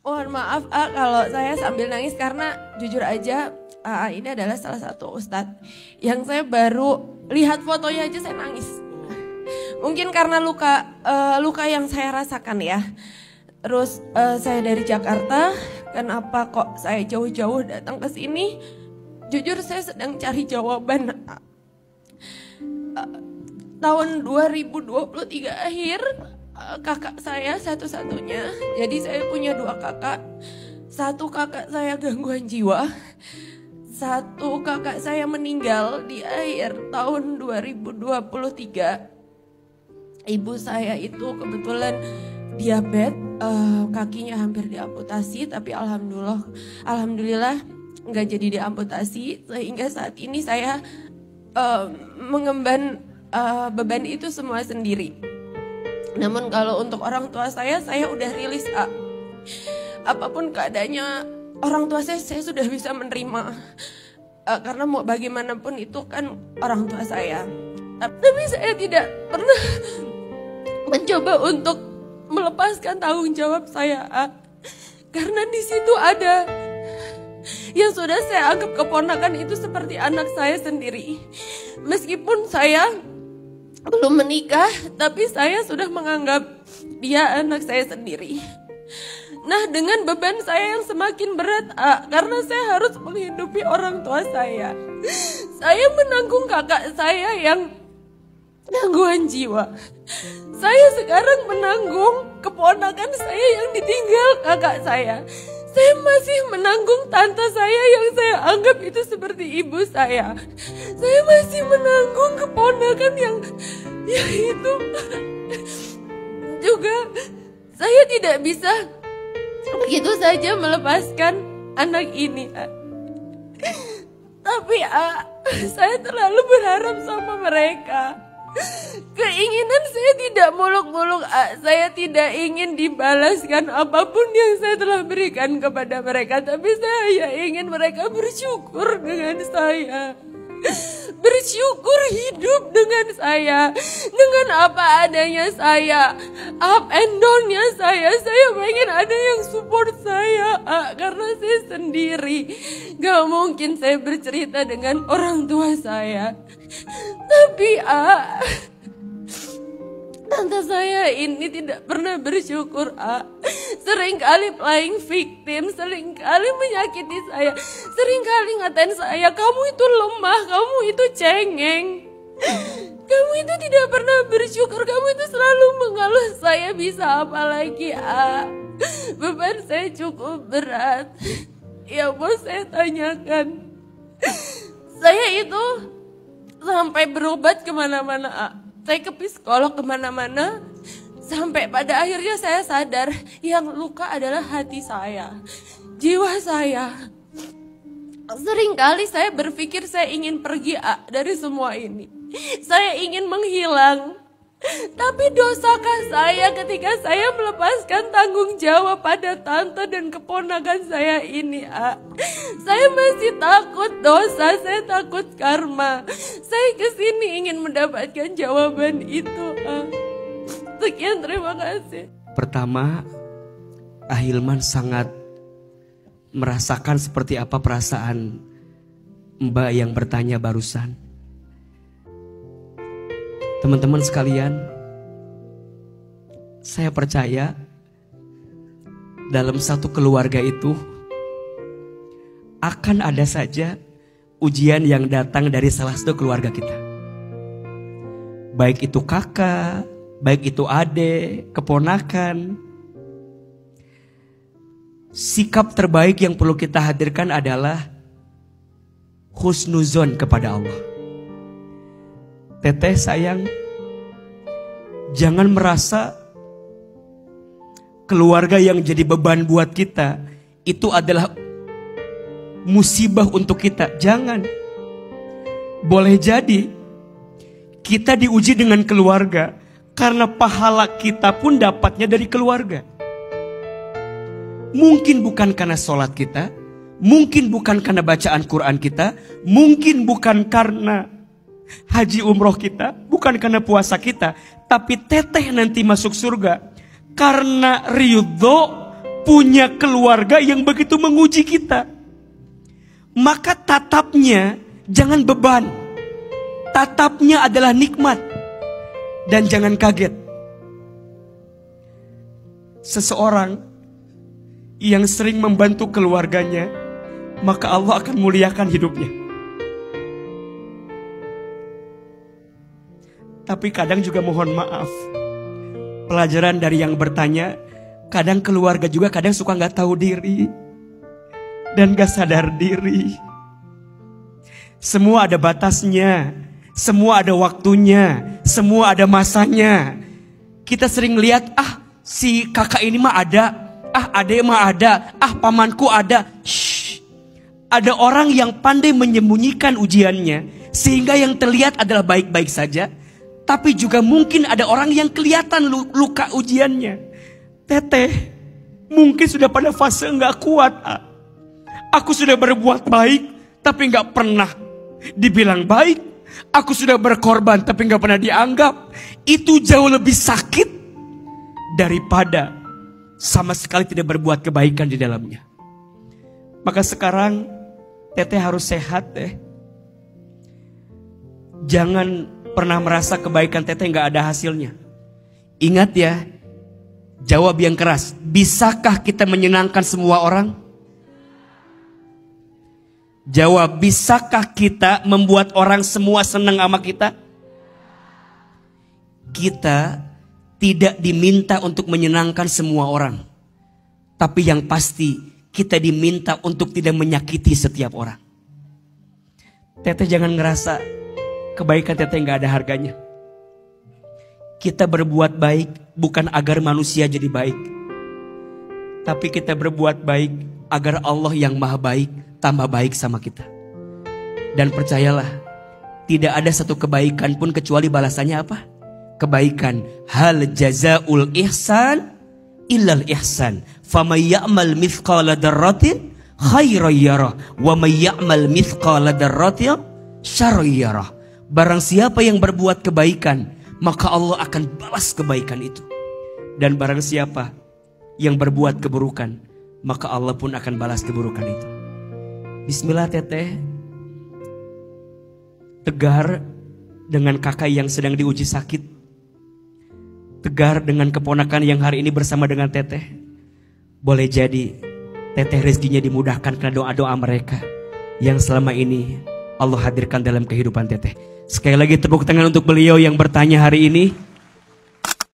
Mohon maaf kalau saya sambil nangis karena jujur aja ini adalah salah satu ustadz yang saya baru lihat fotonya aja saya nangis. Mungkin karena luka yang saya rasakan ya. Terus saya dari Jakarta, kenapa kok saya jauh-jauh datang ke sini? Jujur saya sedang cari jawaban. Tahun 2023 akhir kakak saya satu-satunya. Jadi saya punya 2 kakak. Satu kakak saya gangguan jiwa. Satu kakak saya meninggal di akhir tahun 2023. Ibu saya itu kebetulan diabetes, kakinya hampir diamputasi, tapi alhamdulillah nggak jadi diamputasi, sehingga saat ini saya mengemban beban itu semua sendiri. Namun kalau untuk orang tua saya udah rilis apapun keadaannya orang tua saya sudah bisa menerima, karena mau bagaimanapun itu kan orang tua saya. Tapi saya tidak pernah mencoba untuk melepaskan tanggung jawab saya, karena di situ ada yang sudah saya anggap keponakan itu seperti anak saya sendiri. Meskipun saya belum menikah, tapi saya sudah menganggap dia anak saya sendiri. Nah, dengan beban saya yang semakin berat, karena saya harus menghidupi orang tua saya. Saya menanggung kakak saya yang gangguan jiwa. Saya sekarang menanggung keponakan saya yang ditinggal kakak saya. Saya masih menanggung tante saya yang saya anggap itu seperti ibu saya. Saya masih menanggung keponakan yang itu juga. Saya tidak bisa begitu saja melepaskan anak ini. Tapi saya terlalu berharap sama mereka. Keinginan saya tidak muluk-muluk. Saya tidak ingin dibalaskan apapun yang saya telah berikan kepada mereka. Tapi saya ingin mereka bersyukur dengan saya. Bersyukur hidup dengan saya. Dengan apa adanya saya. Up and down-nya saya. Saya pengen ada yang support saya. Karena saya sendiri. Gak mungkin saya bercerita dengan orang tua saya. Tapi tante saya ini tidak pernah bersyukur. Seringkali playing victim, seringkali menyakiti saya, seringkali ngatain saya, kamu itu lemah, kamu itu cengeng, kamu itu tidak pernah bersyukur, kamu itu selalu mengeluh. Saya bisa apa lagi? Beban saya cukup berat. Ya mau saya tanyakan, saya itu sampai berobat kemana-mana, saya ke psikolog kemana-mana, sampai pada akhirnya saya sadar yang luka adalah hati saya, jiwa saya. Seringkali saya berpikir saya ingin pergi dari semua ini, saya ingin menghilang. Tapi dosakah saya ketika saya melepaskan tanggung jawab pada tante dan keponakan saya ini? Saya masih takut dosa, saya takut karma. Saya kesini ingin mendapatkan jawaban itu. Sekian, terima kasih. Pertama, Ahilman sangat merasakan seperti apa perasaan Mbak yang bertanya barusan. Teman-teman sekalian, saya percaya dalam satu keluarga itu akan ada saja ujian yang datang dari salah satu keluarga kita. Baik itu kakak, baik itu adik, keponakan. Sikap terbaik yang perlu kita hadirkan adalah husnuzon kepada Allah. Teteh sayang, jangan merasa keluarga yang jadi beban buat kita itu adalah musibah untuk kita. Jangan. Boleh jadi kita diuji dengan keluarga karena pahala kita pun dapatnya dari keluarga. Mungkin bukan karena sholat kita, mungkin bukan karena bacaan Quran kita, mungkin bukan karena haji umroh kita, bukan karena puasa kita, tapi teteh nanti masuk surga karena ridho punya keluarga yang begitu menguji kita. Maka tatapnya jangan beban. Tatapnya adalah nikmat. Dan jangan kaget. Seseorang yang sering membantu keluarganya, maka Allah akan muliakan hidupnya. Tapi kadang juga mohon maaf, pelajaran dari yang bertanya, kadang keluarga juga kadang suka gak tahu diri dan gak sadar diri. Semua ada batasnya, semua ada waktunya, semua ada masanya. Kita sering lihat, si kakak ini mah ada, adek mah ada, pamanku ada. Shh. Ada orang yang pandai menyembunyikan ujiannya, sehingga yang terlihat adalah baik-baik saja. Tapi juga mungkin ada orang yang kelihatan luka ujiannya. Teteh, mungkin sudah pada fase gak kuat. Aku sudah berbuat baik, tapi gak pernah dibilang baik. Aku sudah berkorban, tapi gak pernah dianggap. Itu jauh lebih sakit daripada sama sekali tidak berbuat kebaikan di dalamnya. Maka sekarang teteh harus sehat deh. Jangan pernah merasa kebaikan teteh gak ada hasilnya. Ingat ya, jawab yang keras. Bisakah kita menyenangkan semua orang? Jawab, bisakah kita membuat orang semua senang sama kita? Kita tidak diminta untuk menyenangkan semua orang. Tapi yang pasti kita diminta untuk tidak menyakiti setiap orang. Teteh jangan ngerasa kebaikan teteh gak ada harganya. Kita berbuat baik bukan agar manusia jadi baik. Tapi kita berbuat baik agar Allah yang maha baik tambah baik sama kita. Dan percayalah, tidak ada satu kebaikan pun kecuali balasannya apa? Kebaikan. Hal jazaul ihsan illal ihsan. Famay ya'mal mithqala dzarratin khairan yarah wa may ya'mal mithqala dzarratin syarran yarah. Barang siapa yang berbuat kebaikan, maka Allah akan balas kebaikan itu. Dan barang siapa yang berbuat keburukan, maka Allah pun akan balas keburukan itu. Bismillah teteh. Tegar dengan kakak yang sedang diuji sakit. Tegar dengan keponakan yang hari ini bersama dengan teteh. Boleh jadi teteh rezekinya dimudahkan karena doa-doa mereka yang selama ini Allah hadirkan dalam kehidupan teteh. Sekali lagi tepuk tangan untuk beliau yang bertanya hari ini.